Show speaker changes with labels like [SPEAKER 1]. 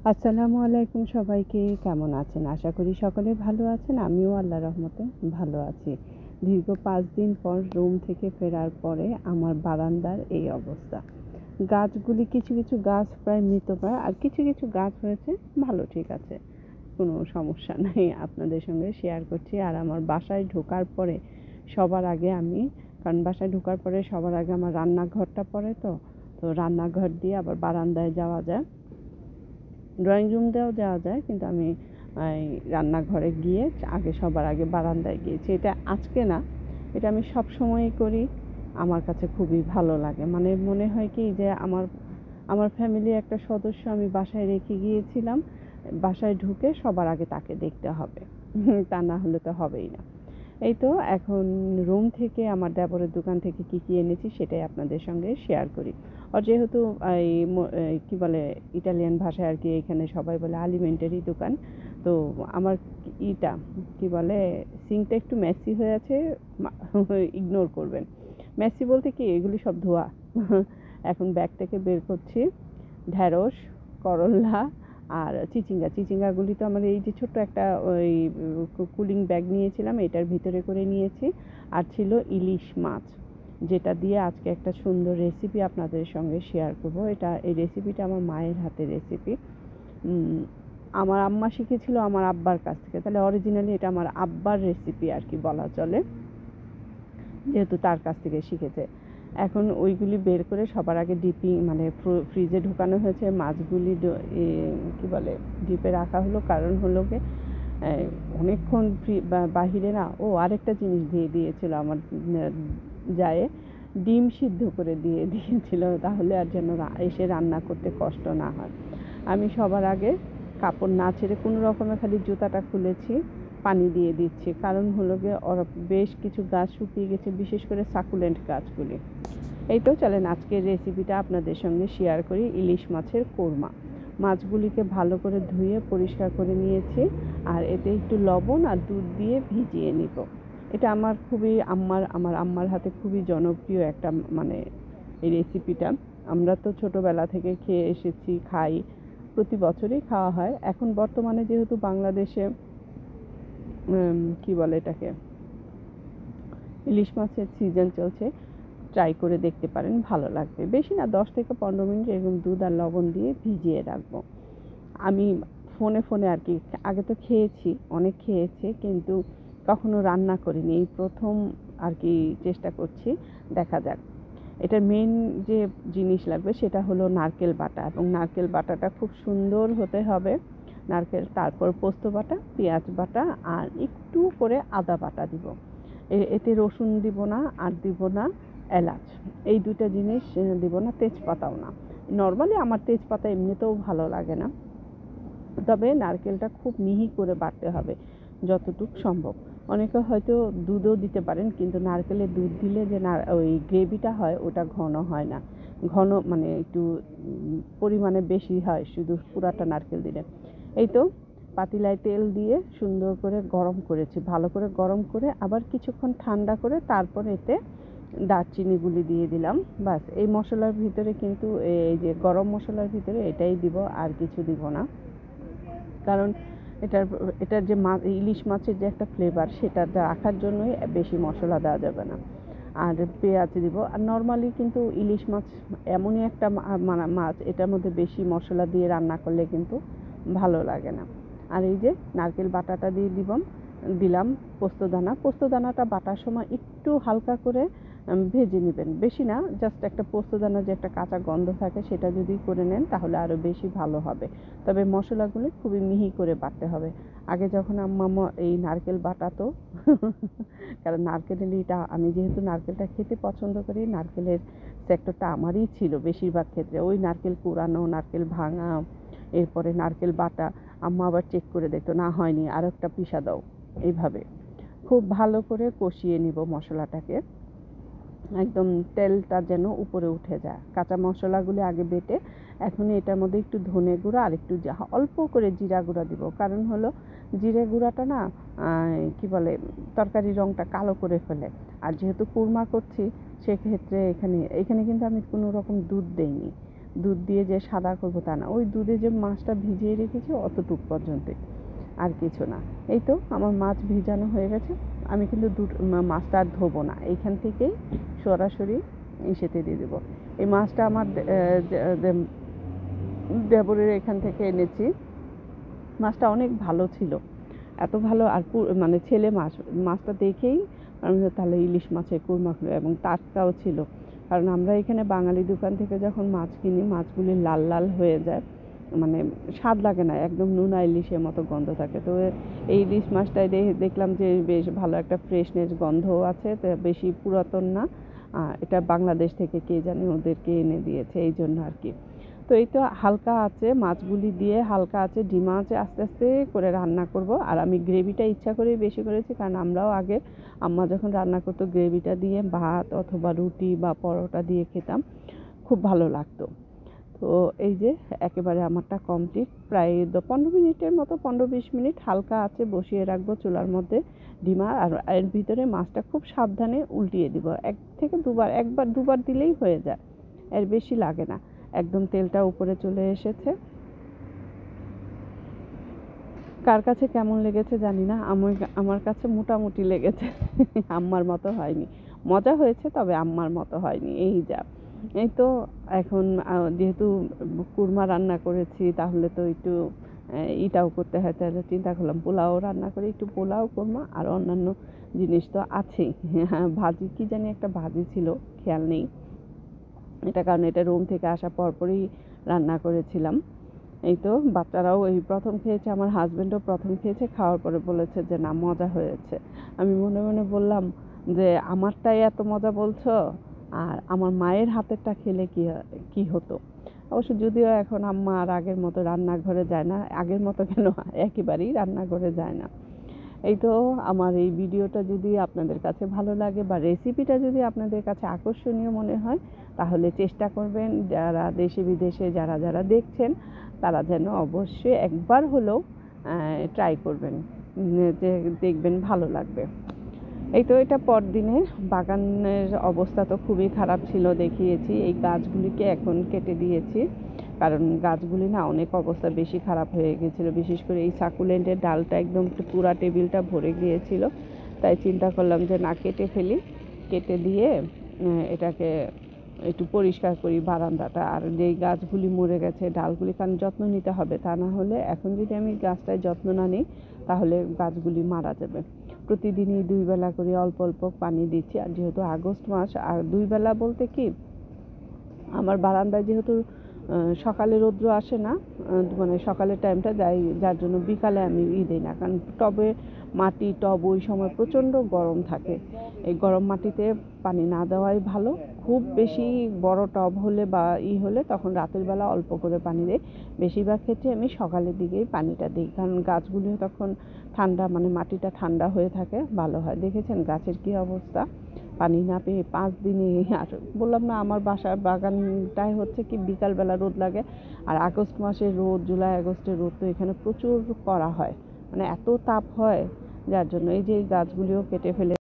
[SPEAKER 1] আসসালামু আলাইকুম সবাইকে। কেমন আছেন? আশা করি সকলে ভালো আছেন। আমিও আল্লাহর রহমতে ভালো আছি। দীর্ঘ ৫ দিন পর রুম থেকে ফেরার পরে আমার বারান্দার এই অবস্থা। গাছগুলি কিছু গাছ প্রায় মৃতপ্রায়, আর কিছু গাছ হয়েছে ভালো, ঠিক আছে, কোনো সমস্যা নাই। আপনাদের সঙ্গে শেয়ার করছি। আর আমার বাসায় ঢোকার পরে সবার আগে আমি, কারণ বাসায় ঢোকার পরে সবার আগে আমার রান্নাঘরটা পড়ে, তো রান্নাঘর দিয়ে আবার বারান্দায় যাওয়া যায়, ড্রয়িং রুম দিয়েও যাওয়া যায়, কিন্তু আমি এই রান্নাঘরে গিয়ে সবার আগে বারান্দায় গিয়েছি। এটা আজকে না, এটা আমি সবসময়ই করি। আমার কাছে খুবই ভালো লাগে। মানে মনে হয় কি যে আমার ফ্যামিলির একটা সদস্য আমি বাসায় রেখে গিয়েছিলাম, বাসায় ঢুকে সবার আগে তাকে দেখতে হবে, তা না হলে তো হবেই না। এই তো এখন রুম থেকে আমার দেবরের দোকান থেকে কী এনেছি সেটাই আপনাদের সঙ্গে শেয়ার করি। আর যেহেতু কী বলে, ইটালিয়ান ভাষায় আর কি, এখানে সবাই বলে আলিমেন্টারি দোকান। তো আমার ইটা কী বলে, সিঙ্কটা একটু মেসি হয়ে আছে, ইগনোর করবেন। মেসি বলতে কি, এগুলি সব ধোয়া। এখন ব্যাগ থেকে বের করছি ঢ্যাঁড়স, করল্লা আর চিচিঙ্গাগুলি তো আমার এই যে ছোট্ট একটা ওই কুলিং ব্যাগ নিয়েছিলাম, এটার ভিতরে করে নিয়েছি। আর ছিল ইলিশ মাছ, যেটা দিয়ে আজকে একটা সুন্দর রেসিপি আপনাদের সঙ্গে শেয়ার করব। এই রেসিপিটা আমার মায়ের হাতের রেসিপি। আমার আম্মা শিখেছিল আমার আব্বার কাছ থেকে, তাহলে অরিজিনালি এটা আমার আব্বার রেসিপি আর কি বলা চলে, যেহেতু তার কাছ থেকে শিখেছে। এখন ওইগুলি বের করে সবার আগে মানে ফ্রিজে ঢুকানো হয়েছে। মাছগুলি কী বলে, ডিপে রাখা হলো, কারণ হলো গিয়ে অনেকক্ষণ বাহিরে না। আরেকটা জিনিস দিয়ে দিয়েছিল আমার যায়, ডিম সিদ্ধ করে দিয়েছিল, তাহলে আর যেন এসে রান্না করতে কষ্ট না হয়। আমি সবার আগে কাপড় না ছেড়ে কোনো রকমে খালি জুতাটা খুলেছি, পানি দিয়ে দিচ্ছি, কারণ হলো গিয়ে বেশ কিছু গাছ শুকিয়ে গেছে, বিশেষ করে সাকুলেন্ট গাছগুলি। এই তো চলেন আজকের রেসিপিটা আপনাদের সঙ্গে শেয়ার করি। ইলিশ মাছের কোরমা। মাছগুলিকে ভালো করে ধুয়ে পরিষ্কার করে নিয়েছি, আর এতে একটু লবণ আর দুধ দিয়ে ভিজিয়ে নিব। এটা আমার আম্মার হাতে খুবই জনপ্রিয় একটা, মানে এই রেসিপিটা আমরা তো ছোটোবেলা থেকে খেয়ে এসেছি, খাই, প্রতি বছরই খাওয়া হয়। এখন বর্তমানে যেহেতু বাংলাদেশে কী বলে এটাকে, ইলিশ মাছের সিজন চলছে, ট্রাই করে দেখতে পারেন, ভালো লাগবে। বেশি না, 10 থেকে 15 মিনিট এরকম দুধ আর লবণ দিয়ে ভিজিয়ে রাখবো। আমি ফোনে আর কি, আগে তো খেয়েছি, অনেক খেয়েছি, কিন্তু কখনো রান্না করিনি, এই প্রথম আর কি চেষ্টা করছি, দেখা যাক। এটার মেন যে জিনিস লাগবে সেটা হলো নারকেল বাটা, এবং নারকেল বাটাটা খুব সুন্দর হতে হবে। নারকেল, তারপর পোস্ত বাটা, পেঁয়াজ বাটা, আর একটু করে আদা বাটা দিব। এতে রসুন দিব না, আর দিব না এলাচ, এই দুটো জিনিস দিব না, তেজপাতাও না। নর্মালি আমার তেজপাতা এমনিতেও ভালো লাগে না, তবে নারকেলটা খুব মিহি করে বাটতে হবে যতটুকু সম্ভব। অনেকে হয়তো দুধও দিতে পারেন, কিন্তু নারকেলের দুধ দিলে যে ওই গ্রেভিটা হয় ওটা ঘন হয় না, ঘন মানে একটু পরিমাণে বেশি হয় শুধু পুরাটা নারকেল দিলে। এই তো পাতিলায় তেল দিয়ে সুন্দর করে গরম করেছি, ভালো করে গরম করে আবার কিছুক্ষণ ঠান্ডা করে তারপর এতে দারচিনিগুলি দিয়ে দিলাম। বাস, এই মশলার ভিতরে কিন্তু এই যে গরম মশলার ভিতরে এটাই দিব, আর কিছু দিব না, কারণ এটার যে ইলিশ মাছের যে একটা ফ্লেভার, সেটা রাখার জন্যই বেশি মশলা দেওয়া যাবে না। আর পেঁয়াজ দিব। আর নর্মালি কিন্তু ইলিশ মাছ এমনই একটা মাছ, এটার মধ্যে বেশি মশলা দিয়ে রান্না করলে কিন্তু ভালো লাগে না। আর এই যে নারকেল বাটাটা দিয়ে দিলাম পোস্তদানাটা বাটার সময় একটু হালকা করে ভেজে নেবেন, বেশি না, জাস্ট একটা পোস্তদানার যে একটা কাঁচা গন্ধ থাকে সেটা যদি করে নেন তাহলে আরও বেশি ভালো হবে। তবে মশলাগুলো খুবই মিহি করে বাটতে হবে। আগে যখন আম্মা এই নারকেল বাটাতো, কারণ আমি যেহেতু নারকেলটা খেতে পছন্দ করি, নারকেলের সেক্টরটা আমারই ছিল বেশিরভাগ ক্ষেত্রে, ওই নারকেল কুড়ানো, নারকেল ভাঙা, এরপরে নারকেল বাটা, আম্মা আবার চেক করে দেখতো, না হয়নি, আর একটা পিষা দাও। এইভাবে খুব ভালো করে কষিয়ে নিব মশলাটাকে, একদম তেলটা যেন উপরে উঠে যায়। কাঁচা মশলাগুলি আগে বেটে, এখন এটার মধ্যে একটু ধনে গুঁড়া আর একটু অল্প করে জিরা গুঁড়া দিব, কারণ হলো জিরে গুঁড়াটা না কি বলে, তরকারির রঙটা কালো করে ফেলে। আর যেহেতু কুরমা করছি, সেক্ষেত্রে এখানে কিন্তু আমি কোনো রকম দুধ দেইনি, দুধ দিয়ে যে সাদা করবো তা না, ওই দুধে যে মাছটা ভিজিয়ে রেখেছি অতটুক পর্যন্তই, আর কিছু না। এই তো আমার মাছ ভিজানো হয়ে গেছে। আমি কিন্তু মাছটা আর ধোবো না, এইখান থেকেই সরাসরি ইসেতে দিয়ে দেবো। এই মাছটা আমার দেবরের এখান থেকে এনেছি। মাছটা অনেক ভালো ছিল, এত ভালো, আর মানে ছেলে মাছটা দেখেই আমি তাহলে ইলিশ মাছের কুরমা করবো, এবং টাটকাও ছিল। কারণ আমরা এখানে বাঙালি দোকান থেকে যখন মাছ কিনি, মাছগুলি লাল লাল হয়ে যায়, মানে স্বাদ লাগে না, একদম নুনা ইলিশের মতো গন্ধ থাকে। তো এই ইলিশ মাছটাই দেখলাম যে বেশ ভালো একটা ফ্রেশনেস গন্ধও আছে, তো বেশি পুরাতন না। এটা বাংলাদেশ থেকে কে জানি ওদেরকে এনে দিয়েছে, এই জন্য আর কি। তো এই তো হালকা আছে মাছগুলি দিয়ে, হালকা আছে ডিমা আছে, আস্তে আস্তে করে রান্না করব। আর আমি গ্রেভিটা ইচ্ছা করেই বেশি করেছি, কারণ আমরাও আগে আম্মা যখন রান্না করতো গ্রেভিটা দিয়ে ভাত অথবা রুটি বা পরোটা দিয়ে খেতাম, খুব ভালো লাগতো। তো এই যে একেবারে আমারটা কমপ্লিট, প্রায় 15 মিনিটের মতো, 15-20 মিনিট হালকা আছে বসিয়ে রাখবো চুলার মধ্যে ডিমা। আর এর ভিতরে মাছটা খুব সাবধানে উল্টিয়ে দিব, একবার দুবার দিলেই হয়ে যায়, এর বেশি লাগে না। একদম তেলটা উপরে চলে এসেছে। কার কাছে কেমন লেগেছে জানি না, আমার কাছে মোটামুটি লেগেছে। আম্মার মতো হয়নি, মজা হয়েছে তবে আম্মার মতো হয়নি। এই যা, এই তো এখন যেহেতু কুরমা রান্না করেছি, তাহলে তো একটু ইটাও করতে হয়, তাহলে চিন্তা করলাম পোলাও রান্না করে, একটু পোলাও কুরমা আর অন্যান্য জিনিস তো আছেই। ভাজি, কি জানি একটা ভাজি ছিল, খেয়াল নেই এটা, কারণ এটা রুম থেকে আসার পরপরই রান্না করেছিলাম। এই তো বাচ্চারাও এই প্রথম খেয়েছে, আমার হাজব্যান্ডও প্রথম খেয়েছে, খাওয়ার পরে বলেছে যে না মজা হয়েছে। আমি মনে মনে বললাম যে আমারটাই এত মজা বলছো, আর আমার মায়ের হাতেরটা খেলে কি হতো। অবশ্য যদিও এখন আম্মা আর আগের মতো রান্নাঘরে যায় না, আগের মতো কেন, একেবারেই রান্নাঘরে যায় না। এই তো আমার এই ভিডিওটা যদি আপনাদের কাছে ভালো লাগে বা রেসিপিটা যদি আপনাদের কাছে আকর্ষণীয় মনে হয়, তাহলে চেষ্টা করবেন যারা দেশে বিদেশে যারা দেখছেন, তারা যেন অবশ্যই একবার হলেও ট্রাই করবেন, যে দেখবেন ভালো লাগবে। এই তো এটা পরদিনের বাগানের অবস্থা তো খুবই খারাপ ছিল, দেখিয়েছি। এই গাছগুলিকে এখন কেটে দিয়েছি, কারণ গাছগুলি না অনেক অবস্থা বেশি খারাপ হয়ে গেছিলো, বিশেষ করে এই সাকুলেন্টের ডালটা একদম পুরা টেবিলটা ভরে গিয়েছিল। তাই চিন্তা করলাম যে না, কেটে ফেলি, কেটে দিয়ে এটাকে একটু পরিষ্কার করি বারান্দাটা। আর যেই গাছগুলি মরে গেছে ডালগুলি, কারণ যত্ন নিতে হবে, তা না হলে এখন যদি আমি গাছটায় যত্ন না নিই তাহলে গাছগুলি মারা যাবে। প্রতিদিনই 2 বেলা করে অল্প অল্প পানি দিচ্ছি। আর যেহেতু আগস্ট মাস, আর 2 বেলা বলতে কি, আমার বারান্দায় যেহেতু সকালে রৌদ্র আসে না, মানে সকালের টাইমটা যার জন্য বিকালে আমি দিই না, কারণ টব ওই সময় প্রচণ্ড গরম থাকে। এই গরম মাটিতে পানি না দেওয়াই ভালো। খুব বেশি বড় টব হলে বা হলে তখন রাতের বেলা অল্প করে পানি দেই। বেশিরভাগ ক্ষেত্রে আমি সকালের দিকেই পানিটা দিই, কারণ গাছগুলিও তখন ঠান্ডা, মানে মাটিটা ঠান্ডা হয়ে থাকে, ভালো হয়। দেখেছেন গাছের কি অবস্থা, পানি না পেয়ে 5 দিনে। আর বললাম না, আমার বাসার বাগানটায় হচ্ছে কি বিকালবেলা রোদ লাগে, আর আগস্ট মাসের রোদ, জুলাই আগস্টের রোদ তো এখানে প্রচুর করা হয়, মানে এত তাপ হয়, যার জন্য এই যে গাছগুলিও কেটে ফেলে